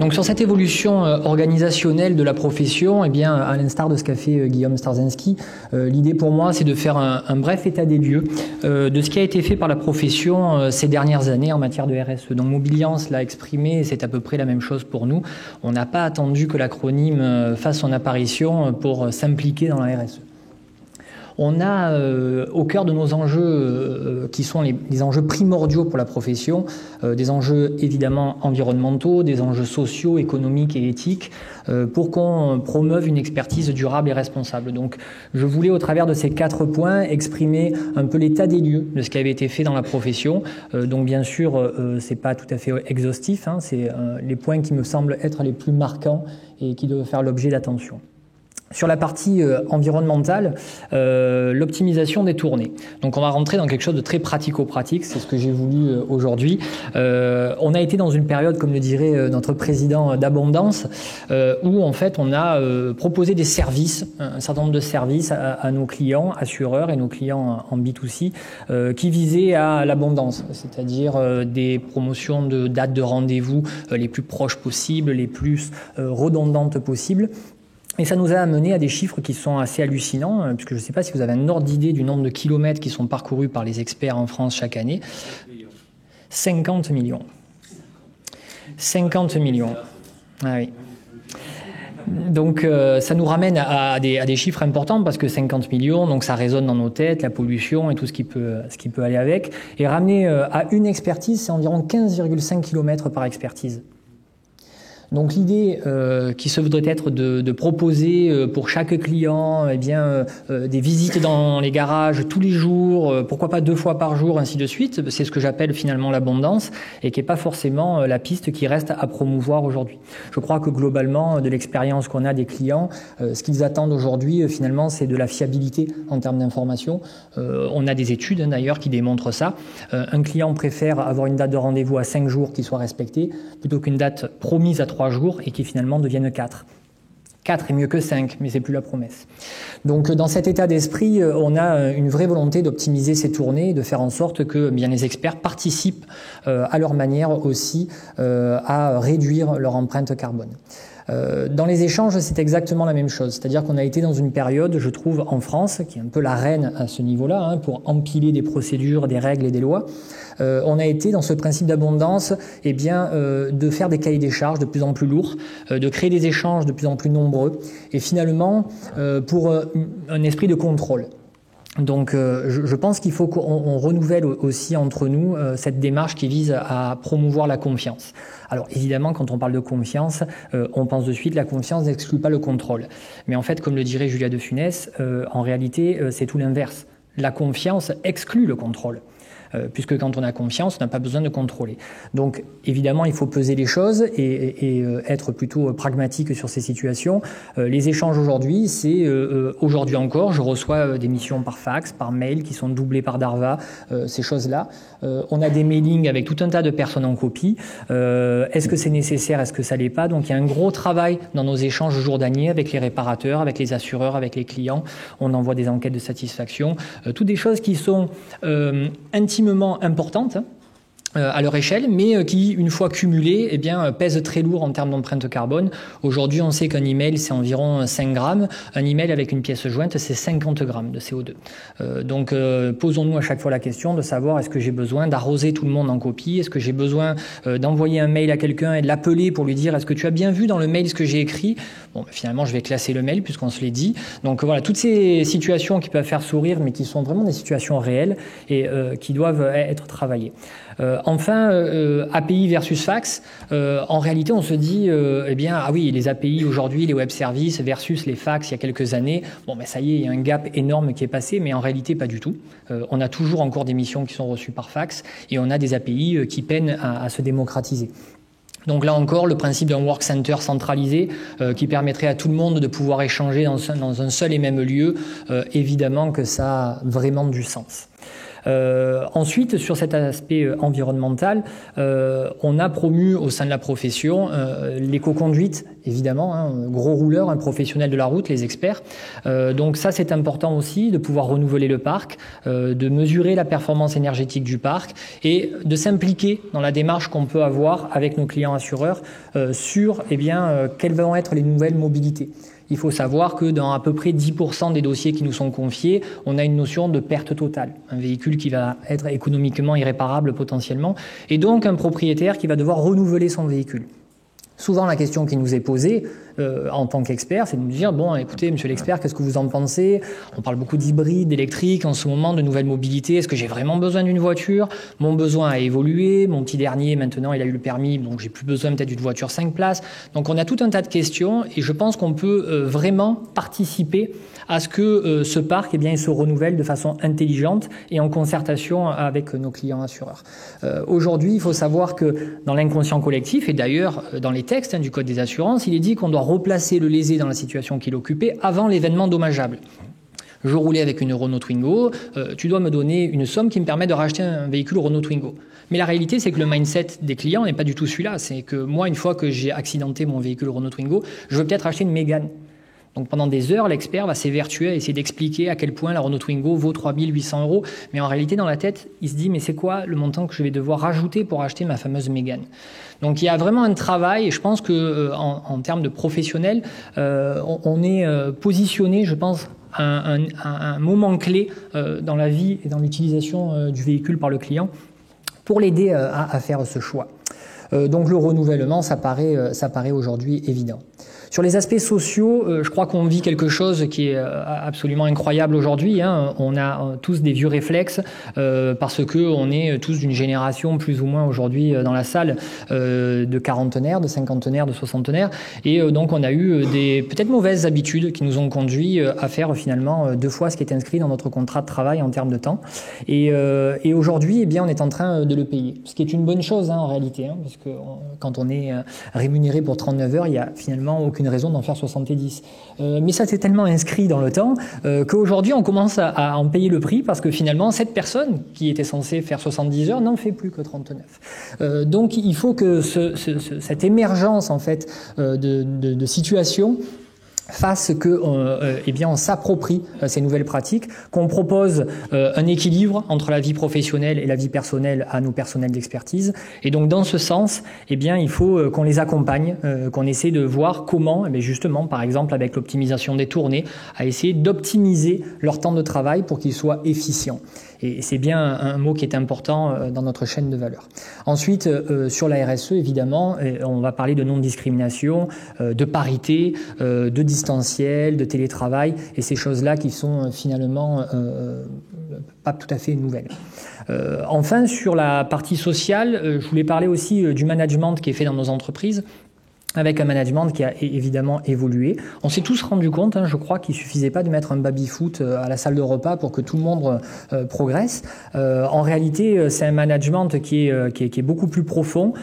Donc sur cette évolution organisationnelle de la profession, eh bien, à l'instar de ce qu'a fait Guillaume Starzensky, l'idée pour moi c'est de faire un bref état des lieux de ce qui a été fait par la profession ces dernières années en matière de RSE. Donc Mobiliance l'a exprimé, c'est à peu près la même chose pour nous. On n'a pas attendu que l'acronyme fasse son apparition pour s'impliquer dans la RSE. On a au cœur de nos enjeux qui sont les enjeux primordiaux pour la profession, des enjeux évidemment environnementaux, des enjeux sociaux, économiques et éthiques, pour qu'on promeuve une expertise durable et responsable. Donc je voulais au travers de ces 4 points exprimer un peu l'état des lieux de ce qui avait été fait dans la profession. Donc bien sûr, c'est pas tout à fait exhaustif, hein, c'est les points qui me semblent être les plus marquants et qui doivent faire l'objet d'attention. Sur la partie environnementale, l'optimisation des tournées. Donc on va rentrer dans quelque chose de très pratico-pratique, c'est ce que j'ai voulu aujourd'hui. On a été dans une période, comme le dirait notre président, d'abondance, où en fait on a proposé des services, un certain nombre de services à nos clients assureurs et nos clients en B2C, qui visaient à l'abondance, c'est-à-dire des promotions de dates de rendez-vous les plus proches possibles, les plus redondantes possibles. Et ça nous a amené à des chiffres qui sont assez hallucinants, puisque je ne sais pas si vous avez un ordre d'idée du nombre de kilomètres qui sont parcourus par les experts en France chaque année. 50 millions. 50 millions. Ah oui. Donc ça nous ramène à des chiffres importants parce que 50 millions, donc ça résonne dans nos têtes, la pollution et tout ce qui peut aller avec. Et ramener à une expertise, c'est environ 15,5 km par expertise. Donc l'idée qui se voudrait être de proposer pour chaque client des visites dans les garages tous les jours, pourquoi pas 2 fois par jour, ainsi de suite, c'est ce que j'appelle finalement l'abondance et qui n'est pas forcément la piste qui reste à promouvoir aujourd'hui. Je crois que globalement, de l'expérience qu'on a des clients, ce qu'ils attendent aujourd'hui finalement c'est de la fiabilité en termes d'information. On a des études d'ailleurs qui démontrent ça. Un client préfère avoir une date de rendez-vous à 5 jours qui soit respectée plutôt qu'une date promise à 3 jours et qui finalement deviennent 4. 4 est mieux que 5, mais c'est plus la promesse. Donc dans cet état d'esprit, on a une vraie volonté d'optimiser ces tournées, de faire en sorte que bien les experts participent à leur manière aussi à réduire leur empreinte carbone. Dans les échanges, c'est exactement la même chose. C'est-à-dire qu'on a été dans une période, je trouve, en France, qui est un peu la reine à ce niveau-là, hein, pour empiler des procédures, des règles et des lois. On a été dans ce principe d'abondance, de faire des cahiers des charges de plus en plus lourds, de créer des échanges de plus en plus nombreux, et finalement, pour un esprit de contrôle. Donc je pense qu'il faut qu'on renouvelle aussi entre nous cette démarche qui vise à promouvoir la confiance. Alors évidemment, quand on parle de confiance, on pense de suite la confiance n'exclut pas le contrôle. Mais en fait, comme le dirait Julia de Funès, en réalité, c'est tout l'inverse. La confiance exclut le contrôle. Puisque quand on a confiance, on n'a pas besoin de contrôler. Donc évidemment, il faut peser les choses et être plutôt pragmatique sur ces situations. Les échanges aujourd'hui, c'est aujourd'hui encore, je reçois des missions par fax, par mail qui sont doublées par Darva, ces choses-là. On a des mailings avec tout un tas de personnes en copie. Est-ce que c'est nécessaire? Est-ce que ça l'est pas? Donc il y a un gros travail dans nos échanges journaliers avec les réparateurs, avec les assureurs, avec les clients. On envoie des enquêtes de satisfaction. Toutes des choses qui sont intimement importantes à leur échelle, mais qui, une fois cumulées, pèsent très lourd en termes d'empreinte carbone. Aujourd'hui, on sait qu'un email, c'est environ 5 grammes. Un email avec une pièce jointe, c'est 50 grammes de CO2. Donc, posons-nous à chaque fois la question de savoir est-ce que j'ai besoin d'arroser tout le monde en copie? Est-ce que j'ai besoin d'envoyer un mail à quelqu'un et de l'appeler pour lui dire est-ce que tu as bien vu dans le mail ce que j'ai écrit? Bon, finalement, je vais classer le mail puisqu'on se l'est dit. Donc voilà, toutes ces situations qui peuvent faire sourire, mais qui sont vraiment des situations réelles et qui doivent être travaillées. Enfin, API versus fax, en réalité, on se dit, ah oui, les API aujourd'hui, les web services versus les fax il y a quelques années, bon, ça y est, il y a un gap énorme qui est passé, mais en réalité, pas du tout. On a toujours encore des missions qui sont reçues par fax et on a des API qui peinent à se démocratiser. Donc là encore, le principe d'un work center centralisé qui permettrait à tout le monde de pouvoir échanger dans un seul et même lieu, évidemment que ça a vraiment du sens. Ensuite, sur cet aspect environnemental, on a promu au sein de la profession l'éco-conduite, évidemment, hein, gros rouleurs, un professionnel de la route, les experts. Donc ça, c'est important aussi de pouvoir renouveler le parc, de mesurer la performance énergétique du parc et de s'impliquer dans la démarche qu'on peut avoir avec nos clients assureurs sur quelles vont être les nouvelles mobilités. Il faut savoir que dans à peu près 10% des dossiers qui nous sont confiés, on a une notion de perte totale. Un véhicule qui va être économiquement irréparable potentiellement, et donc un propriétaire qui va devoir renouveler son véhicule. Souvent, la question qui nous est posée en tant qu'expert, c'est de nous dire, bon, écoutez, monsieur l'expert, qu'est-ce que vous en pensez? On parle beaucoup d'hybride, d'électrique en ce moment, de nouvelles mobilités. Est-ce que j'ai vraiment besoin d'une voiture? Mon besoin a évolué. Mon petit dernier, maintenant, il a eu le permis, donc j'ai plus besoin peut-être d'une voiture 5 places. Donc, on a tout un tas de questions et je pense qu'on peut vraiment participer à ce que ce parc, il se renouvelle de façon intelligente et en concertation avec nos clients assureurs. Aujourd'hui, il faut savoir que dans l'inconscient collectif, et d'ailleurs dans les textes du Code des assurances, il est dit qu'on doit replacer le lésé dans la situation qu'il occupait avant l'événement dommageable. Je roulais avec une Renault Twingo, tu dois me donner une somme qui me permet de racheter un véhicule Renault Twingo. Mais la réalité, c'est que le mindset des clients n'est pas du tout celui-là. C'est que moi, une fois que j'ai accidenté mon véhicule Renault Twingo, je veux peut-être acheter une Mégane. Donc pendant des heures, l'expert va s'évertuer à essayer d'expliquer à quel point la Renault Twingo vaut 3 800 €. Mais en réalité, dans la tête, il se dit, mais c'est quoi le montant que je vais devoir rajouter pour acheter ma fameuse Mégane? Donc il y a vraiment un travail, et je pense que en termes de professionnels, on est positionné, je pense, à un moment clé dans la vie et dans l'utilisation du véhicule par le client pour l'aider à faire ce choix. Donc le renouvellement, ça paraît aujourd'hui évident. Sur les aspects sociaux, je crois qu'on vit quelque chose qui est absolument incroyable aujourd'hui. Hein. On a tous des vieux réflexes parce que on est tous d'une génération plus ou moins aujourd'hui dans la salle de quarantenaires, de cinquantenaires, de soixantenaires. Et donc on a eu des peut-être mauvaises habitudes qui nous ont conduit à faire finalement 2 fois ce qui est inscrit dans notre contrat de travail en termes de temps. Et aujourd'hui, on est en train de le payer. Ce qui est une bonne chose en réalité, hein, parce que quand on est rémunéré pour 39 heures, il y a finalement aucune raison d'en faire 70. Mais ça s'est tellement inscrit dans le temps qu'aujourd'hui on commence à en payer le prix parce que finalement cette personne qui était censée faire 70 heures n'en fait plus que 39. Donc il faut que cette émergence en fait de situation fasse que on s'approprie ces nouvelles pratiques, qu'on propose un équilibre entre la vie professionnelle et la vie personnelle à nos personnels d'expertise. Et donc dans ce sens, il faut qu'on les accompagne, qu'on essaie de voir comment, justement, par exemple avec l'optimisation des tournées, à essayer d'optimiser leur temps de travail pour qu'ils soient efficients. Et c'est bien un mot qui est important dans notre chaîne de valeur. Ensuite, sur la RSE, évidemment, on va parler de non-discrimination, de parité, de distanciel, de télétravail, et ces choses-là qui sont finalement pas tout à fait nouvelles. Enfin, sur la partie sociale, je voulais parler aussi du management qui est fait dans nos entreprises, avec un management qui a évidemment évolué. On s'est tous rendu compte, je crois, qu'il suffisait pas de mettre un baby-foot à la salle de repas pour que tout le monde progresse. En réalité, c'est un management qui est beaucoup plus profond,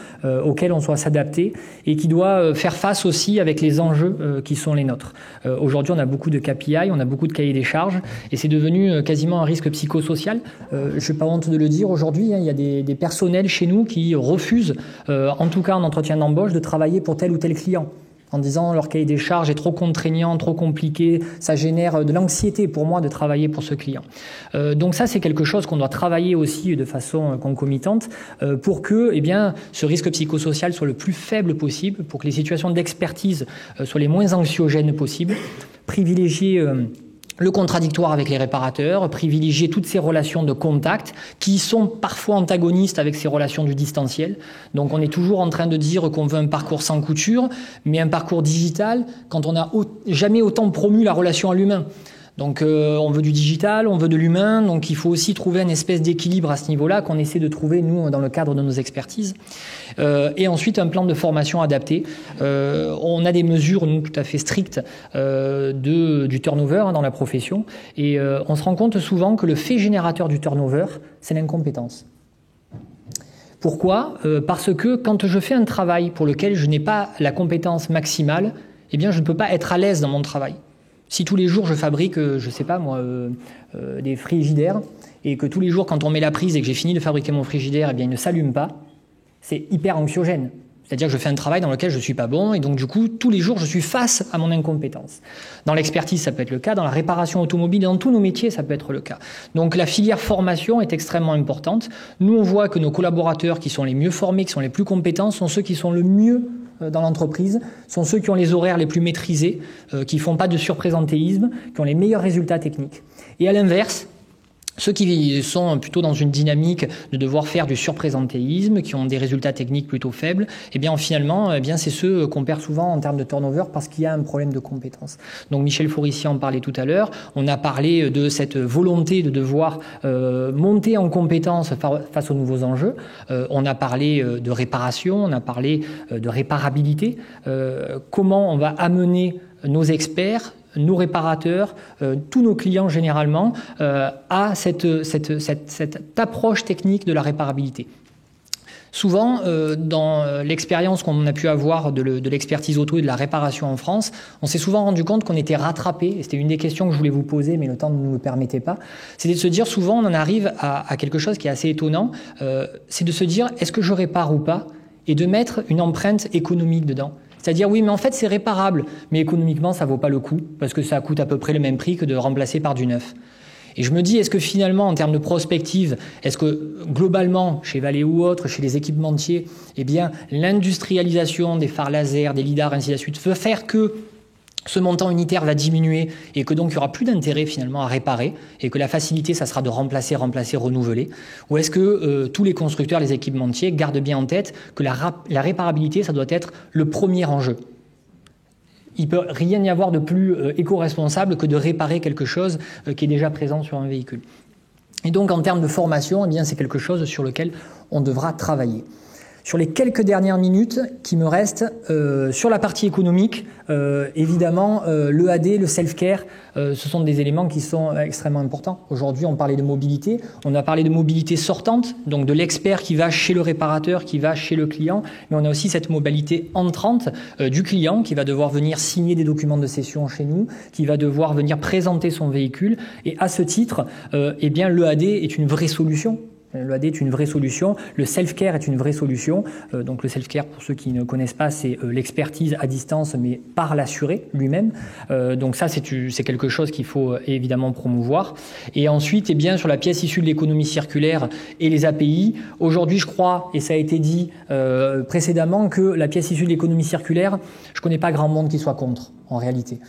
auquel on doit s'adapter et qui doit faire face aussi avec les enjeux qui sont les nôtres. Aujourd'hui, on a beaucoup de KPI, on a beaucoup de cahiers des charges et c'est devenu quasiment un risque psychosocial. Je n'ai pas honte de le dire aujourd'hui, il y a des personnels chez nous qui refusent, en tout cas en entretien d'embauche, de travailler pour tel ou tel client, en disant leur cahier des charges est trop contraignant, trop compliqué, ça génère de l'anxiété pour moi de travailler pour ce client. Donc ça, c'est quelque chose qu'on doit travailler aussi de façon concomitante pour que ce risque psychosocial soit le plus faible possible, pour que les situations d'expertise soient les moins anxiogènes possibles, privilégier le contradictoire avec les réparateurs, privilégier toutes ces relations de contact qui sont parfois antagonistes avec ces relations du distanciel. Donc on est toujours en train de dire qu'on veut un parcours sans couture, mais un parcours digital quand on n'a jamais autant promu la relation à l'humain. Donc on veut du digital, on veut de l'humain, donc il faut aussi trouver une espèce d'équilibre à ce niveau-là qu'on essaie de trouver, nous, dans le cadre de nos expertises. Et ensuite, un plan de formation adapté. On a des mesures, nous, tout à fait strictes du turnover dans la profession. Et on se rend compte souvent que le fait générateur du turnover, c'est l'incompétence. Pourquoi ? Parce que quand je fais un travail pour lequel je n'ai pas la compétence maximale, je ne peux pas être à l'aise dans mon travail. Si tous les jours je fabrique, des frigidaires et que tous les jours, quand on met la prise et que j'ai fini de fabriquer mon frigidaire, eh bien, il ne s'allume pas, c'est hyper anxiogène. C'est-à-dire que je fais un travail dans lequel je ne suis pas bon et donc du coup, tous les jours, je suis face à mon incompétence. Dans l'expertise, ça peut être le cas. Dans la réparation automobile, dans tous nos métiers, ça peut être le cas. Donc la filière formation est extrêmement importante. Nous, on voit que nos collaborateurs qui sont les mieux formés, qui sont les plus compétents, sont ceux qui sont le mieux dans l'entreprise, sont ceux qui ont les horaires les plus maîtrisés, qui ne font pas de surprésentéisme, qui ont les meilleurs résultats techniques. Et à l'inverse, ceux qui sont plutôt dans une dynamique de devoir faire du surprésentéisme, qui ont des résultats techniques plutôt faibles, eh bien finalement, c'est ceux qu'on perd souvent en termes de turnover parce qu'il y a un problème de compétence. Donc Michel Forissier en parlait tout à l'heure. On a parlé de cette volonté de devoir monter en compétence face aux nouveaux enjeux. On a parlé de réparation, on a parlé de réparabilité. Comment on va amener nos experts, nos réparateurs, tous nos clients généralement, à cette approche technique de la réparabilité. Souvent, dans l'expérience qu'on a pu avoir de l'expertise auto et de la réparation en France, on s'est souvent rendu compte qu'on était rattrapé, et c'était une des questions que je voulais vous poser, mais le temps ne nous le permettait pas, c'était de se dire, souvent on en arrive à quelque chose qui est assez étonnant, c'est de se dire, est-ce que je répare ou pas, et de mettre une empreinte économique dedans. C'est-à-dire, oui, mais en fait, c'est réparable, mais économiquement, ça vaut pas le coup, parce que ça coûte à peu près le même prix que de remplacer par du neuf. Et je me dis, est-ce que finalement, en termes de prospective, est-ce que globalement, chez Valeo ou autres, chez les équipementiers, eh bien, l'industrialisation des phares laser, des lidars, ainsi de suite, veut faire que ce montant unitaire va diminuer et que donc il y aura plus d'intérêt finalement à réparer et que la facilité, ça sera de remplacer, renouveler? Ou est-ce que tous les constructeurs, les équipementiers gardent bien en tête que la réparabilité, ça doit être le premier enjeu? Il peut rien y avoir de plus éco-responsable que de réparer quelque chose qui est déjà présent sur un véhicule. Et donc en termes de formation, eh bien c'est quelque chose sur lequel on devra travailler. Sur les quelques dernières minutes qui me restent, sur la partie économique, évidemment, l'EAD, le self-care, ce sont des éléments qui sont extrêmement importants. Aujourd'hui, on parlait de mobilité, on a parlé de mobilité sortante, donc de l'expert qui va chez le réparateur, qui va chez le client, mais on a aussi cette mobilité entrante du client qui va devoir venir signer des documents de cession chez nous, qui va devoir venir présenter son véhicule. Et à ce titre, eh bien, l'EAD est une vraie solution. L'EAD est une vraie solution, le self-care est une vraie solution. Donc le self-care, pour ceux qui ne connaissent pas, c'est l'expertise à distance, mais par l'assuré lui-même. Donc ça, c'est quelque chose qu'il faut évidemment promouvoir. Et ensuite, eh bien, sur la pièce issue de l'économie circulaire et les API, aujourd'hui, je crois, et ça a été dit précédemment, que la pièce issue de l'économie circulaire, je connais pas grand monde qui soit contre. En réalité,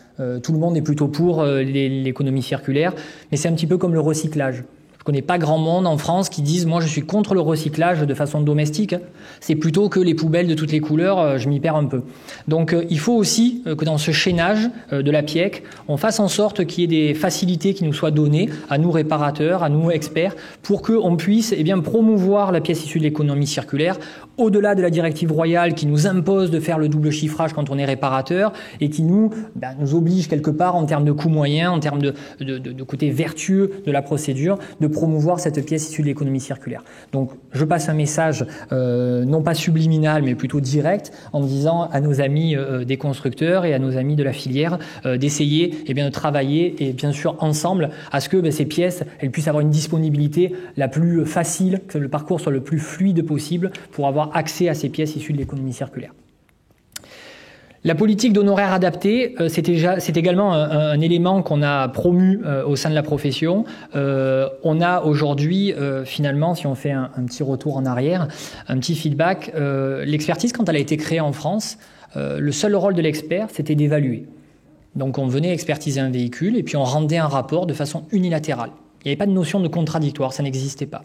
tout le monde est plutôt pour l'économie circulaire, mais c'est un petit peu comme le recyclage. Je connais pas grand monde en France qui disent « moi je suis contre le recyclage de façon domestique ». C'est plutôt que les poubelles de toutes les couleurs, je m'y perds un peu. Donc il faut aussi que dans ce chaînage de la PIEC, on fasse en sorte qu'il y ait des facilités qui nous soient données à nous réparateurs, à nous experts, pour qu'on puisse promouvoir la pièce issue de l'économie circulaire au-delà de la directive royale qui nous impose de faire le double chiffrage quand on est réparateur et qui nous oblige quelque part en termes de coûts moyens, en termes de côté vertueux de la procédure, de promouvoir cette pièce issue de l'économie circulaire. Donc je passe un message non pas subliminal mais plutôt direct en disant à nos amis des constructeurs et à nos amis de la filière d'essayer de travailler et bien sûr ensemble à ce que ces pièces elles puissent avoir une disponibilité la plus facile, que le parcours soit le plus fluide possible pour avoir accès à ces pièces issues de l'économie circulaire. La politique d'honoraires adaptés, c'est également un élément qu'on a promu au sein de la profession. On a aujourd'hui, finalement, si on fait un petit retour en arrière, un petit feedback, l'expertise, quand elle a été créée en France, le seul rôle de l'expert, c'était d'évaluer. Donc on venait expertiser un véhicule et puis on rendait un rapport de façon unilatérale. Il n'y avait pas de notion de contradictoire, ça n'existait pas.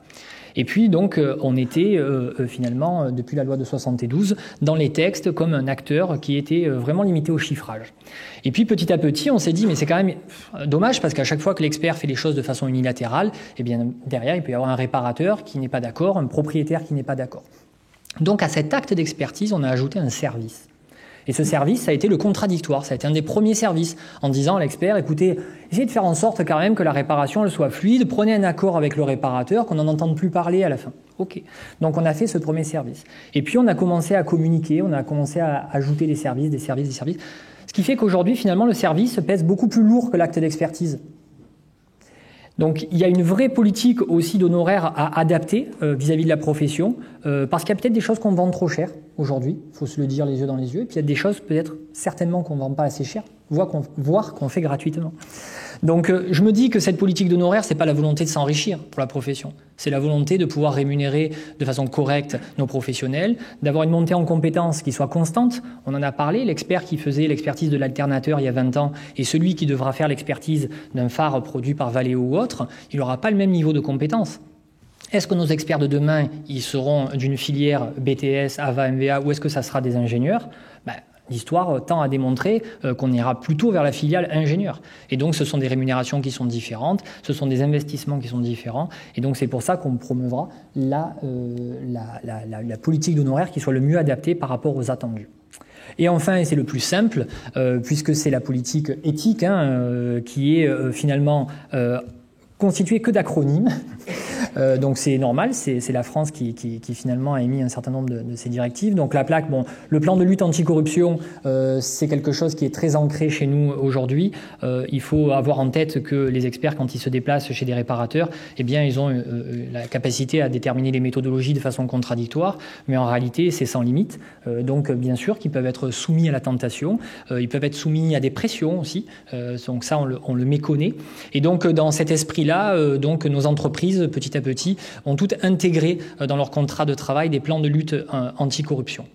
Et puis donc on était finalement depuis la loi de 72 dans les textes comme un acteur qui était vraiment limité au chiffrage. Et puis petit à petit on s'est dit mais c'est quand même dommage parce qu'à chaque fois que l'expert fait les choses de façon unilatérale, eh bien derrière il peut y avoir un réparateur qui n'est pas d'accord, un propriétaire qui n'est pas d'accord. Donc à cet acte d'expertise on a ajouté un service. Et ce service, ça a été le contradictoire. Ça a été un des premiers services en disant à l'expert, écoutez, essayez de faire en sorte quand même que la réparation elle soit fluide, prenez un accord avec le réparateur, qu'on n'en entende plus parler à la fin. OK. Donc on a fait ce premier service. Et puis on a commencé à communiquer, on a commencé à ajouter des services. Ce qui fait qu'aujourd'hui, finalement, le service pèse beaucoup plus lourd que l'acte d'expertise. Donc il y a une vraie politique aussi d'honoraires à adapter vis-à-vis de la profession, parce qu'il y a peut-être des choses qu'on vend trop cher aujourd'hui, il faut se le dire les yeux dans les yeux, et puis il y a des choses peut-être certainement qu'on ne vend pas assez cher, voire qu'on fait gratuitement. Donc je me dis que cette politique d'honoraires, c'est pas la volonté de s'enrichir pour la profession, c'est la volonté de pouvoir rémunérer de façon correcte nos professionnels, d'avoir une montée en compétences qui soit constante. On en a parlé, l'expert qui faisait l'expertise de l'alternateur il y a 20 ans et celui qui devra faire l'expertise d'un phare produit par Valeo ou autre, il n'aura pas le même niveau de compétences. Est-ce que nos experts de demain, ils seront d'une filière BTS, AVA, MVA, ou est-ce que ça sera des ingénieurs? L'histoire tend à démontrer qu'on ira plutôt vers la filiale ingénieur. Et donc, ce sont des rémunérations qui sont différentes, ce sont des investissements qui sont différents. Et donc, c'est pour ça qu'on promeuvra la politique d'honoraires qui soit le mieux adaptée par rapport aux attendus. Et enfin, et c'est le plus simple, puisque c'est la politique éthique qui est finalement constituée que d'acronymes. Donc c'est normal, c'est la France qui finalement a émis un certain nombre de ces directives. Donc la plaque, bon, le plan de lutte anticorruption, c'est quelque chose qui est très ancré chez nous aujourd'hui. Il faut avoir en tête que les experts, quand ils se déplacent chez des réparateurs, eh bien ils ont la capacité à déterminer les méthodologies de façon contradictoire, mais en réalité c'est sans limite. Donc bien sûr qu'ils peuvent être soumis à la tentation, ils peuvent être soumis à des pressions aussi. Donc ça on le méconnaît. Et donc dans cet esprit-là, donc nos entreprises petit à petit ont toutes intégré dans leur contrat de travail des plans de lutte anticorruption.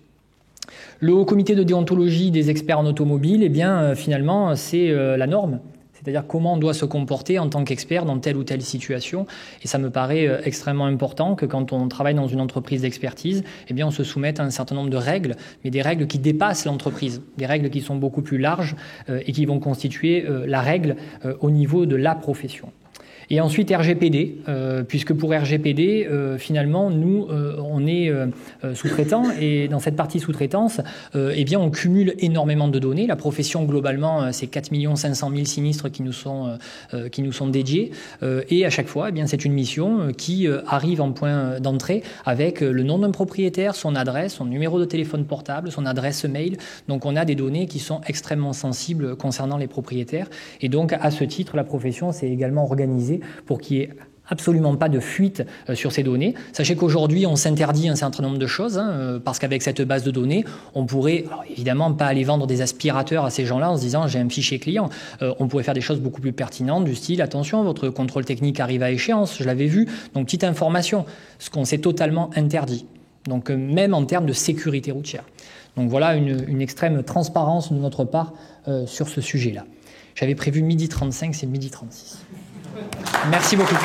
Le Haut Comité de déontologie des experts en automobile, eh bien finalement c'est la norme. C'est-à-dire comment on doit se comporter en tant qu'expert dans telle ou telle situation. Et ça me paraît extrêmement important que quand on travaille dans une entreprise d'expertise, eh bien on se soumette à un certain nombre de règles, mais des règles qui dépassent l'entreprise, des règles qui sont beaucoup plus larges et qui vont constituer la règle au niveau de la profession. Et ensuite RGPD, puisque pour RGPD, finalement, nous, on est sous-traitant et dans cette partie sous-traitance, eh bien, on cumule énormément de données. La profession, globalement, c'est 4 500 000 sinistres qui nous sont dédiés. Et à chaque fois, eh bien, c'est une mission qui arrive en point d'entrée avec le nom d'un propriétaire, son adresse, son numéro de téléphone portable, son adresse mail. Donc, on a des données qui sont extrêmement sensibles concernant les propriétaires. Et donc, à ce titre, la profession s'est également organisée pour qu'il y ait absolument pas de fuite sur ces données. Sachez qu'aujourd'hui, on s'interdit un certain nombre de choses, parce qu'avec cette base de données, on pourrait, alors évidemment, pas aller vendre des aspirateurs à ces gens-là en se disant « j'ai un fichier client ». On pourrait faire des choses beaucoup plus pertinentes du style « attention, votre contrôle technique arrive à échéance, je l'avais vu ». Donc, petite information, ce qu'on s'est totalement interdit. Donc, même en termes de sécurité routière. Donc, voilà une extrême transparence de notre part sur ce sujet-là. J'avais prévu 12h35, c'est 12h36. Merci beaucoup.